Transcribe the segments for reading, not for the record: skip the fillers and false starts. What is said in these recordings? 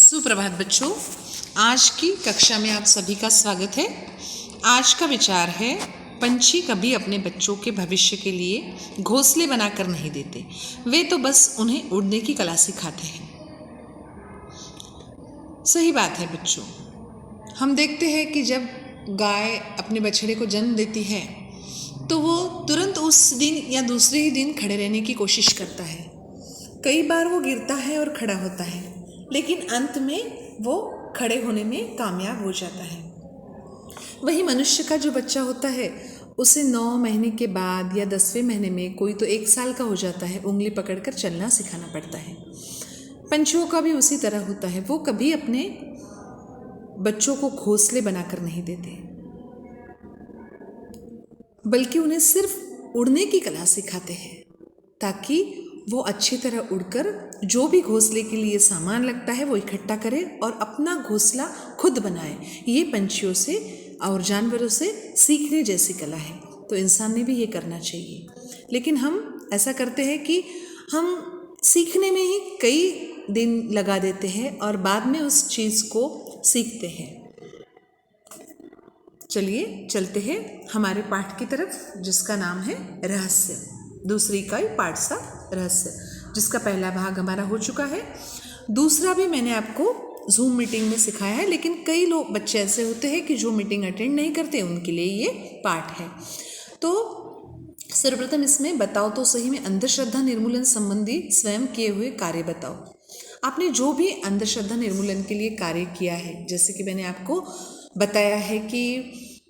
सुप्रभात बच्चों, आज की कक्षा में आप सभी का स्वागत है। आज का विचार है, पंछी कभी अपने बच्चों के भविष्य के लिए घोंसले बनाकर नहीं देते, वे तो बस उन्हें उड़ने की कला सिखाते हैं। सही बात है बच्चों। हम देखते हैं कि जब गाय अपने बछड़े को जन्म देती है तो वो तुरंत उस दिन या दूसरे ही दिन खड़े रहने की कोशिश करता है। कई बार वो गिरता है और खड़ा होता है, लेकिन अंत में वो खड़े होने में कामयाब हो जाता है। वही मनुष्य का जो बच्चा होता है उसे 9 महीने के बाद या 10वें महीने में, कोई तो 1 साल का हो जाता है, उंगली पकड़कर चलना सिखाना पड़ता है। पंछियों का भी उसी तरह होता है। वो कभी अपने बच्चों को घोंसले बनाकर नहीं देते, बल्कि उन्हें सिर्फ उड़ने की कला सिखाते हैं, ताकि वो अच्छी तरह उड़कर जो भी घोंसले के लिए सामान लगता है वो इकट्ठा करे और अपना घोंसला खुद बनाए। ये पंछियों से और जानवरों से सीखने जैसी कला है, तो इंसान ने भी ये करना चाहिए। लेकिन हम ऐसा करते हैं कि हम सीखने में ही कई दिन लगा देते हैं और बाद में उस चीज़ को सीखते हैं। चलिए चलते हैं हमारे पाठ की तरफ, जिसका नाम है रहस्य। दूसरी इकाई पाठ 7 रहस्य, जिसका पहला भाग हमारा हो चुका है। दूसरा भी मैंने आपको जूम मीटिंग में सिखाया है, लेकिन कई लोग बच्चे ऐसे होते हैं कि जो मीटिंग अटेंड नहीं करते, उनके लिए ये पाठ है। तो सर्वप्रथम इसमें बताओ तो सही में अंधश्रद्धा निर्मूलन संबंधी स्वयं किए हुए कार्य बताओ। आपने जो भी अंधश्रद्धा निर्मूलन के लिए कार्य किया है, जैसे कि मैंने आपको बताया है कि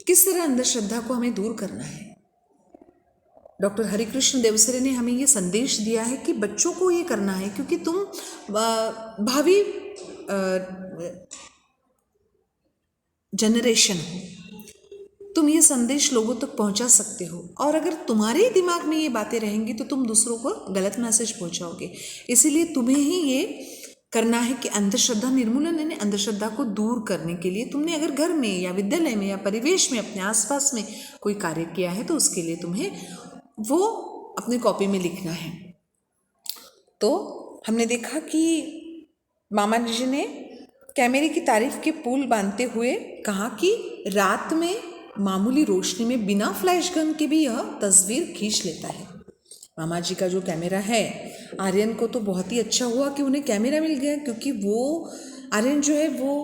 किस तरह अंधश्रद्धा को हमें दूर करना है। डॉक्टर हरिकृष्ण देवसरे ने हमें ये संदेश दिया है कि बच्चों को ये करना है, क्योंकि तुम भावी जनरेशन हो, तुम ये संदेश लोगों तक पहुंचा सकते हो, और अगर तुम्हारे दिमाग में ये बातें रहेंगी तो तुम दूसरों को गलत मैसेज पहुंचाओगे। इसीलिए तुम्हें ही ये करना है कि अंधश्रद्धा निर्मूलन, यानी अंधश्रद्धा को दूर करने के लिए तुमने अगर घर में या विद्यालय में या परिवेश में अपने आसपास में कोई कार्य किया है, तो उसके लिए तुम्हें वो अपनी कॉपी में लिखना है। तो हमने देखा कि मामा जी ने कैमरे की तारीफ के पुल बांधते हुए कहा कि रात में मामूली रोशनी में बिना फ्लैश गन के भी यह तस्वीर खींच लेता है। मामा जी का जो कैमरा है, आर्यन को तो बहुत ही अच्छा हुआ कि उन्हें कैमरा मिल गया, क्योंकि वो आर्यन जो है वो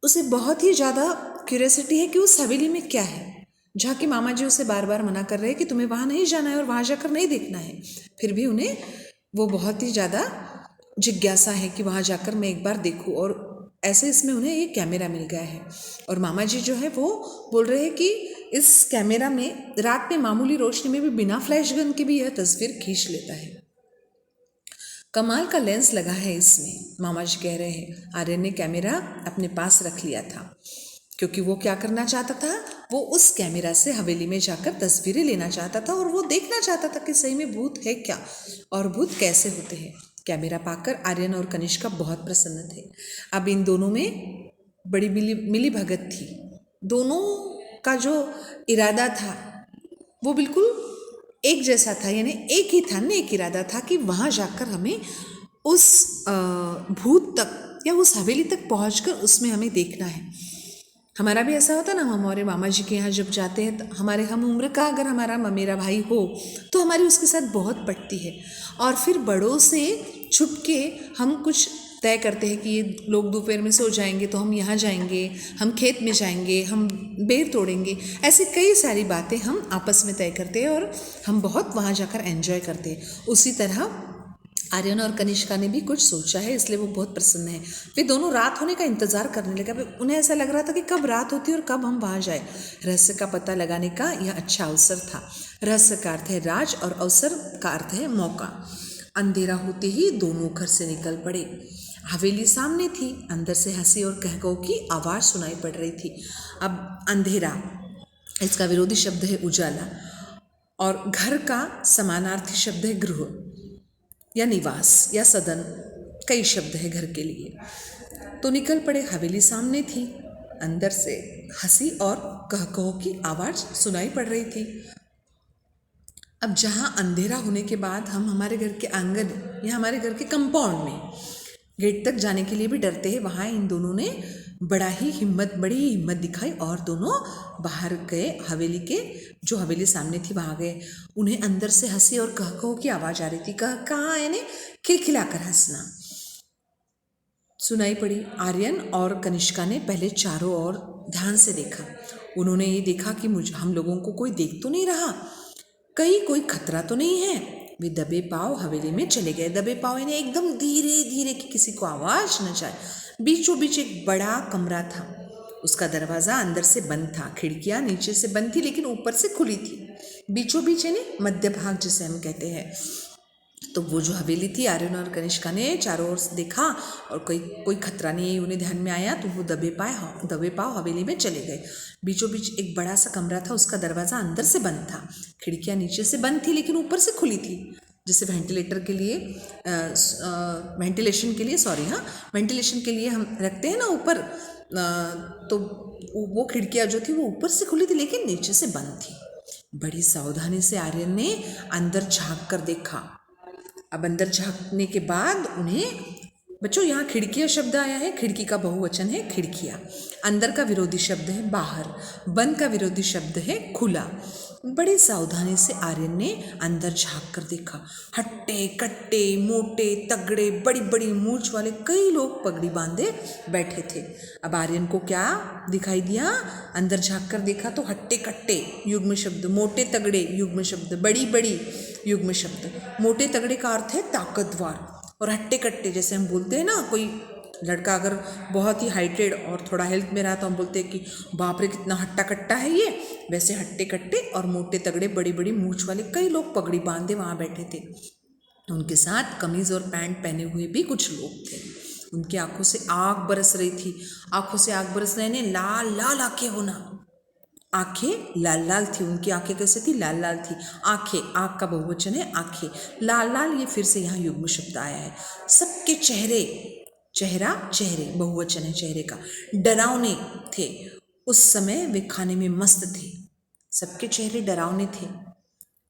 उसे बहुत ही ज़्यादा क्यूरियोसिटी है कि उस हवेली में क्या है, जहाँ कि मामा जी उसे बार बार मना कर रहे हैं कि तुम्हें वहाँ नहीं जाना है और वहाँ जाकर नहीं देखना है। फिर भी उन्हें वो बहुत ही ज़्यादा जिज्ञासा है कि वहाँ जाकर मैं एक बार देखूँ, और ऐसे इसमें उन्हें ये कैमरा मिल गया है। और मामा जी जो है वो बोल रहे हैं कि इस कैमरा में रात में मामूली रोशनी में भी बिना फ्लैश गन के भी यह तस्वीर खींच लेता है। कमाल का लेंस लगा है इसमें, मामा जी कह रहे हैं। आर्यन ने कैमरा अपने पास रख लिया था, क्योंकि वो क्या करना चाहता था, वो उस कैमरा से हवेली में जाकर तस्वीरें लेना चाहता था, और वो देखना चाहता था कि सही में भूत है क्या और भूत कैसे होते हैं। कैमरा पाकर आर्यन और कनिष्का बहुत प्रसन्न थे। अब इन दोनों में बड़ी मिली भगत थी। दोनों का जो इरादा था वो बिल्कुल एक जैसा था, यानी एक ही था, एक इरादा था कि वहाँ जाकर हमें उस भूत तक या उस हवेली तक पहुँचकर उसमें हमें देखना है। हमारा भी ऐसा होता ना, हम हमारे मामा जी के यहाँ जब जाते हैं तो हमारे हम उम्र का अगर मेरा भाई हो तो हमारी उसके साथ बहुत पटती है, और फिर बड़ों से छुप के हम कुछ तय करते हैं कि ये लोग दोपहर में सो जाएंगे तो हम यहाँ जाएंगे, हम खेत में जाएंगे, हम बेर तोड़ेंगे। ऐसे कई सारी बातें हम आपस में तय करते हैं और हम बहुत वहाँ जाकर एंजॉय करते हैं। उसी तरह आर्यन और कनिष्का ने भी कुछ सोचा है, इसलिए वो बहुत प्रसन्न है। वे दोनों रात होने का इंतजार करने लगा। उन्हें ऐसा लग रहा था कि कब रात होती और कब हम वहाँ जाए। रहस्य का पता लगाने का यह अच्छा अवसर था। रहस्य का अर्थ है राज और अवसर का अर्थ है मौका। अंधेरा होते ही दोनों घर से निकल पड़े। हवेली सामने थी, अंदर से हंसी और कहकहों की आवाज़ सुनाई पड़ रही थी। अब अंधेरा, इसका विरोधी शब्द है उजाला, और घर का समानार्थी शब्द है गृह या निवास या सदन। कई शब्द है घर के लिए। तो निकल पड़े। हवेली सामने थी, अंदर से हंसी और कहकहों की आवाज़ सुनाई पड़ रही थी। अब जहाँ अंधेरा होने के बाद हम हमारे घर के आंगन या हमारे घर के कंपाउंड में गेट तक जाने के लिए भी डरते हैं। वहाँ इन दोनों ने बड़ी ही हिम्मत दिखाई और दोनों बाहर गए। हवेली के जो हवेली सामने थी वहाँ गए। उन्हें अंदर से हंसी और कह कहो की आवाज़ आ रही थी। कहाँ यानी खिलखिलाकर हंसना सुनाई पड़ी। आर्यन और कनिष्का ने पहले चारों ओर ध्यान से देखा। उन्होंने ये देखा कि हम लोगों को कोई देख तो नहीं रहा, कहीं कोई खतरा तो नहीं है। वे दबे पाँव हवेली में चले गए। दबे पाँव यानी एकदम धीरे धीरे कि किसी को आवाज़ न जाए। बीचों बीच एक बड़ा कमरा था। उसका दरवाज़ा अंदर से बंद था, खिड़कियाँ नीचे से बंद थी लेकिन ऊपर से खुली थी। बीचों बीच यानी मध्य भाग जिसे हम कहते हैं। तो वो जो हवेली थी, आर्यन और कनिष्का ने चारों ओर से देखा और कोई खतरा नहीं है उन्हें ध्यान में आया। तो वो दबे पाँव हवेली में चले गए। बीचों बीच एक बड़ा सा कमरा था। उसका दरवाज़ा अंदर से बंद था, खिड़कियाँ नीचे से बंद थी लेकिन ऊपर से खुली थी। जैसे वेंटिलेशन के लिए हम रखते हैं ना ऊपर, तो वो खिड़कियाँ जो थी वो ऊपर से खुली थी लेकिन नीचे से बंद थी। बड़ी सावधानी से आर्यन ने अंदर झांक कर देखा। अब अंदर झांकने के बाद उन्हें, बच्चों यहाँ खिड़कियाँ शब्द आया है, खिड़की का बहुवचन है खिड़कियाँ। अंदर का विरोधी शब्द है बाहर, बंद का विरोधी शब्द है खुला। बड़ी सावधानी से आर्यन ने अंदर झांक कर देखा। हट्टे कट्टे मोटे तगड़े बड़ी बड़ी मूंछ वाले कई लोग पगड़ी बांधे बैठे थे। अब आर्यन को क्या दिखाई दिया? अंदर झांक कर देखा तो हट्टे कट्टे युग्म शब्द, मोटे तगड़े युग्म शब्द, बड़ी बड़ी युग्म शब्द। मोटे तगड़े का अर्थ है ताकतवर, और हट्टे कट्टे जैसे हम बोलते हैं ना, कोई लड़का अगर बहुत ही हाइटेड और थोड़ा हेल्थ में रहा तो हम बोलते हैं कि बाप रे कितना हट्टा कट्टा है ये। वैसे हट्टे कट्टे और मोटे तगड़े बड़ी बड़ी मूंछ वाले कई लोग पगड़ी बांधे वहाँ बैठे थे। उनके साथ कमीज और पैंट पहने हुए भी कुछ लोग थे। उनकी आंखों से आग बरस रही थी। आंखों से आग बरस रहे ने लाल लाल आंखें होना, आंखें लाल लाल थी। उनकी आंखें कैसे थी? लाल लाल थी। आंखें, आंख का बहुवचन है आंखें। लाल लाल ये फिर से यहाँ युग्म शब्द आया है। सबके चेहरे, चेहरा चेहरे बहुवचन है चेहरे का, डरावने थे। उस समय वे खाने में मस्त थे। सबके चेहरे डरावने थे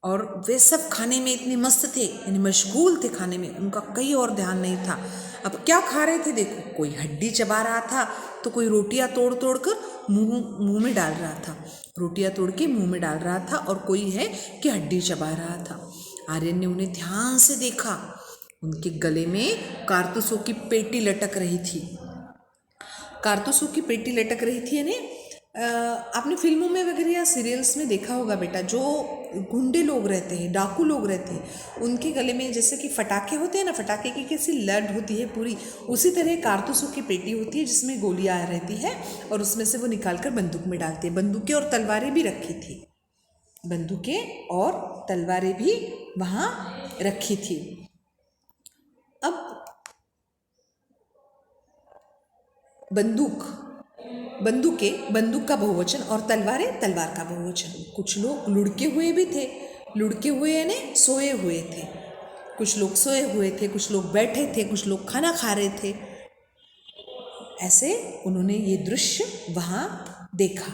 और वे सब खाने में इतने मस्त थे, यानी मशगूल थे खाने में। उनका कहीं और ध्यान नहीं था। अब क्या खा रहे थे देखो, कोई हड्डी चबा रहा था तो कोई रोटियां तोड़ तोड़ कर मुंह में डाल रहा था, रोटियां तोड़ के मुंह में डाल रहा था, और कोई है कि हड्डी चबा रहा था। आर्यन ने उन्हें ध्यान से देखा। उनके गले में कारतूसों की पेटी लटक रही थी। कारतूसों की पेटी लटक रही थी यानी आपने फिल्मों में वगैरह या सीरियल्स में देखा होगा बेटा, जो गुंडे लोग रहते हैं, डाकू लोग रहते हैं, उनके गले में जैसे कि फटाके होते हैं ना, फटाके की कैसी लड़ होती है पूरी, उसी तरह कारतूसों की पेटी होती है जिसमें गोलियां रहती है और उसमें से वो निकाल कर बंदूक में डालते हैं। बंदूकें और तलवारें भी रखी थी, बंदूकें और तलवारें भी वहाँ रखी थी। अब बंदूकें, बंदूक का बहुवचन, और तलवारें, तलवार का बहुवचन। कुछ लोग लुढ़के हुए भी थे। लुढ़के हुए यानी सोए हुए थे। कुछ लोग सोए हुए थे, कुछ लोग बैठे थे, कुछ लोग खाना खा रहे थे। ऐसे उन्होंने ये दृश्य वहाँ देखा।